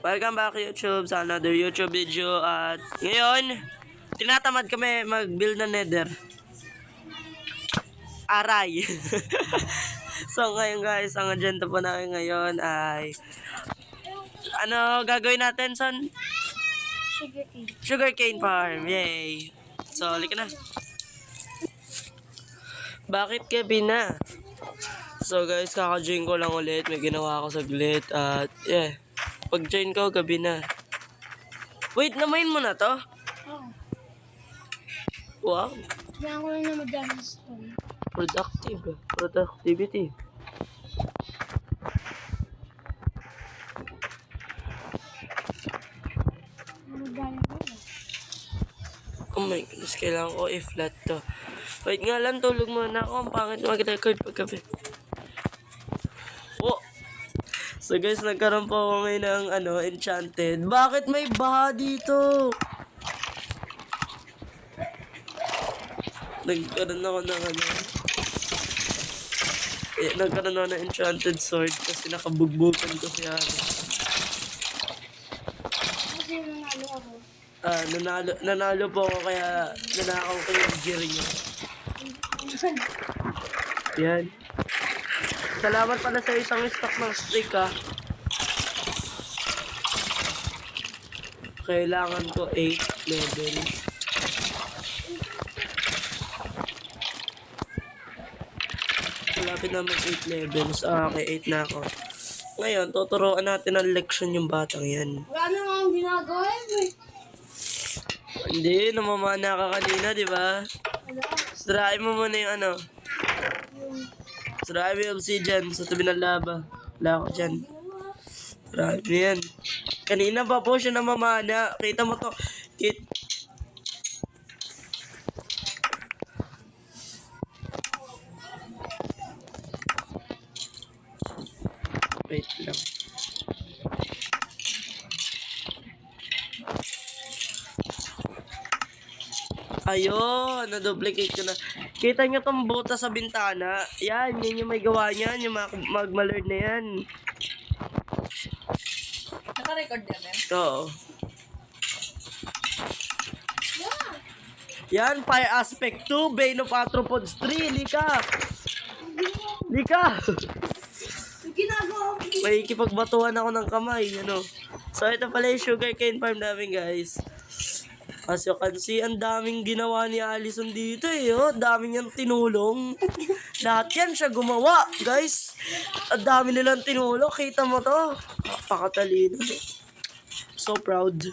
Welcome back YouTube sa another YouTube video. At ngayon, tinatamad kami mag-build na nether. Aray! So ngayon guys, ang agenda po namin ngayon ay ano gagawin natin, son? Sugarcane farm. Yay! So, halika na. Bakit gabi na? So guys, kaka-join ko lang ulit. May ginawa ako saglit. At yeah, pag-join ko, gabi na. Wait, namain mo na to? Oo. Wow. Kaya ko lang na madami stone. Productive. Productivity. Madami ko lang. Oh my goodness, kailangan ko i-flat to. Wait nga lang, tulog muna ako. Ang pangit mag-record paggabi. Oh! So guys, nagkaroon po ako ngayon ng enchanted. Bakit may baha dito? Nagkaroon ako ng nagkaroon ako ng enchanted sword kasi nakabugbukan ko siya. Kasi nanalo ako. Nanalo po ako kaya nanakaw ko yung gear niya. Yan. Salamat pala sa isang stock ng stick ha. Kailangan ko 8 level. Malapit na mag 8 levels. Okay, 8 na ako. Ngayon, tuturuan natin ng leksyon yung batang yan. Wala na nga ang ginagawa eh. Hindi, namamana ka kanina, di ba? Wala. Sirain mo muna yung Sirain mo yung obsidian sa tabi ng lava. Wala ko dyan. Sirain mo yan. Kanina pa po siya namamana. Kita mo to. Wait lang. Ayun, na-duplicate ko na. Kita nyo tong buta sa bintana. Yan, yun yung may gawa niyan. Yung magma-lord na yan. Naka-record na ba? Oo. Yan, Fire Aspect 2, Bane of Arthropods 3. Lika! Lika! Ginagawa ko. May kipagbatuhan ako ng kamay, So, ito pala yung sugarcane farm namin, guys. As you can see, ang daming ginawa ni Allison dito oh. Daming niyang tinulong. Lahat yan siya gumawa, guys. Ang dami nilang tinulong. Kita mo to. Napakatalino. So proud.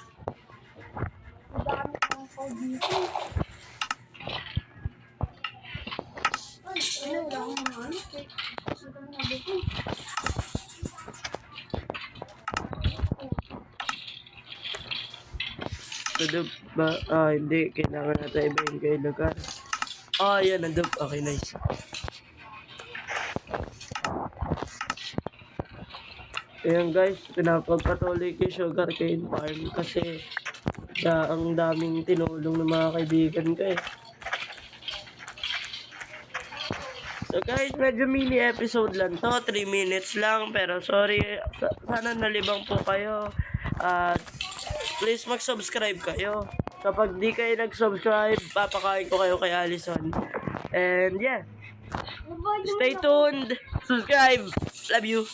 Ang dami kong code dito. Ay, wala akong mga ano. Gusto ko na dito. Nadub ba? Hindi. Kailangan natin ibahin kayo lugar. Yan. Nadub. Okay, nice. Ayan guys, pinapagpatuloy ko yung sugarcane farm kasi ang daming tinulong ng mga kaibigan ko eh. So guys, medyo mini episode lang to, 3 minutes lang, pero sorry, sana nalibang po kayo. At please mag-subscribe kayo. Kapag di kayo nag-subscribe, papakain ko kayo kay Allison. And yeah, stay tuned, subscribe, love you.